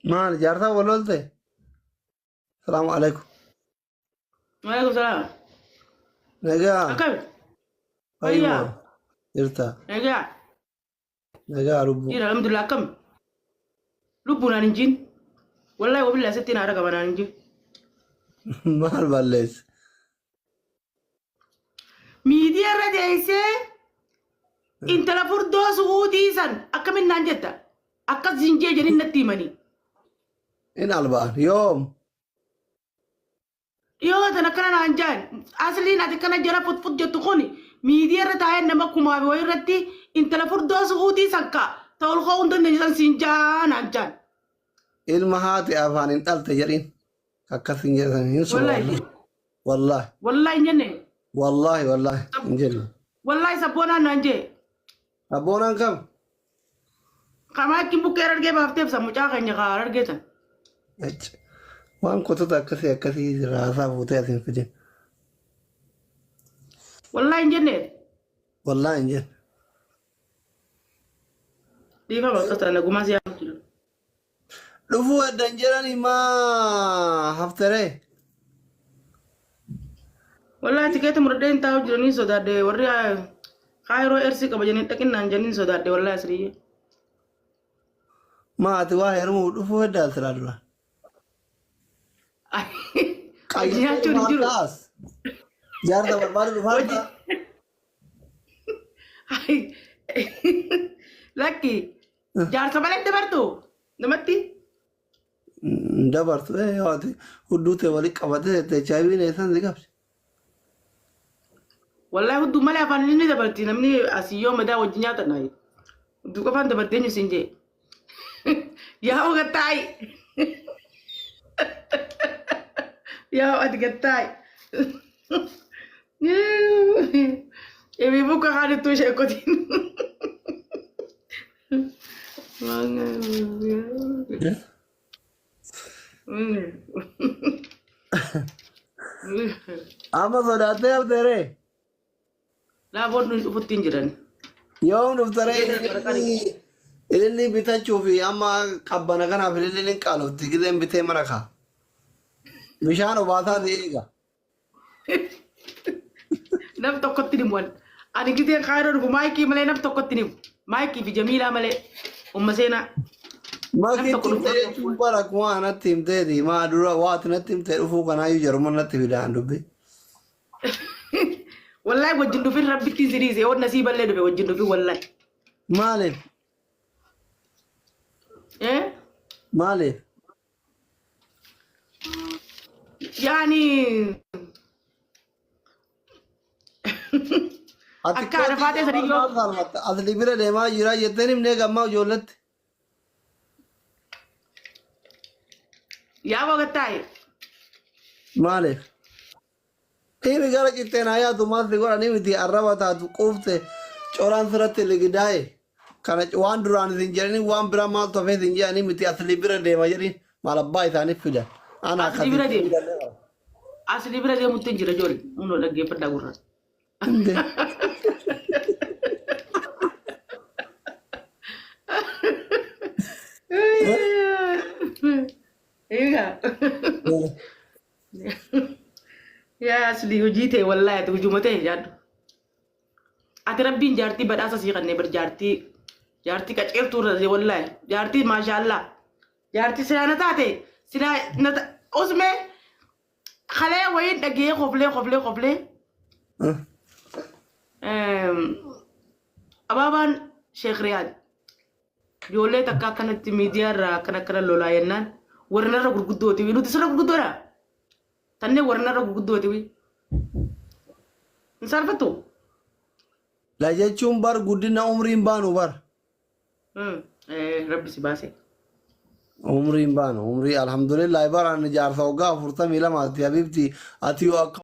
ما جارتا ولولته. السلام عليكم. وعليكم السلام. نجا. أكل. أيوة. ويا. إرتا. نجا. نجا ربو. إيه الحمد لله كم. لبنا ننجين. والله وبالله 60 عرقة بنا ننجين. مال بالليس. ميديا رديسة. إنت لفردو سعودي سن. أكمل نانجتا. أكاد زنجي جنين نتيماني. إن البان يوم. Yoo tana kana naan jaan asliin ati kana jara fut jettu kuni miidiyaa irra taa'ee nama kumaa wayii irratti intala furdoo suutii sanka ta'ul koo hunda san siin jaan jaan. Ilma haati afaan hin dhalte jedhin akkasin jedhan hin Wallahi. Wallahi. Wallahi hin jenne. Wallahi wallahi hin jenne. Wallahi sabboonaan naan jee. Abboonaan kam? Kamaa akkin bukkee argee baafteef sammucaa keenya kaa argeetan. Waan kotota akkasii raasaa fuutee asin fidin. Wallahi hin jenne. Wallahi hin jenne. Dhiifa bakka sana nagumaa si yaamtu. Dhufuu addan jedhani maa haftaree? Wallahi tikeeti muradhee hin taa'u jiranii sodaadde warri kaayiroo ersii qaba jennee dhaqinnaan jenniin sodaadde wallahi asiriyye. Maati waa heerumuu dhufuu adda asiraa dura. Nyaachuun hin jiru. Jaarta barbaadu dhufaata. Lakki jaarsa malee dabartu namatti. Dabartu yaati hudduu ta'e walitti qabatee HIV neessan si qabsi. Wallahi hudduu malee afaan inni dabarti namni asii yoo madaa wajjin nyaatan naayi. Hudduu qofaan dabartee nyusi hin jee. Yaa ogattaayi. Yaa ati gattaayi. Ebi buka haalittu ishee kotiin. Amma sodaatee hafteeree? Laaboon dhufutti hin jiran. Yoom dhuftaree ililli bitachuu fi amma qabbana kanaaf ililli hin qaalofti gideen bitee mana kaa. Bishaan obaasaa ta'e eega. Nam tokkotti ni mu'an. Ani gidee kaayiroo dhufu maayikii malee nam tokkotti ni maayikii fi jamiilaa malee umma seenaa. Maakii timtee cuubbaa rakkuma natti himteeti maa dura waati natti himtee dhufuu kanaayyuu jaruma natti fidaan dubbi. Wallahi wajjin dhufin rabbittiin siriisee waan nasii ballee dhufe wajjin dhufin wallahi. Maaliif? Maaliif? Yani akka arafaatee sadii yoo asli bira deemaa jira jetteen himnee gammaa ijoollatti. yaa bogattaaye. Maaliif? Himi gara qixxeen hayaatu maalti godhanii miti arraba taatu quufte coraan sirratti ligidaaye kana waan duraan isin jedhanii waan biraa maaltu hafee isin jedhanii miti asli bira deema jedhin maal abbaa isaaniif fidan. Asli bira deemu. Asli bira deemutti hin jira joori. Hunoo dhaggeeffadhaa gurra. Yaa asli hojii ta'e wallahi ati hujuma ta'e jaaddu. Ati rabbiin jaartii badhaasa sii kannee bar jaartii qaceeltuu irra wallahi jaartii maashaallah jaartii sinaana taate sinaana osmee kalee wayiin dhagee qoflee. Abaabaan Sheekh Riyaad ijoollee takka akkanatti miidiyaa irraa akkana lolaa jennaan warreen irra gurguddooti nuti sirra gurguddoodha. Tannee warreen irra gurguddooti hin salphattu. La jechuun bar guddina umriin baanu bar. Rabbi si baase. Umriin baanu umrii alhamdulillah baraan jaarsa waggaa 42 ati habibti ati yoo akka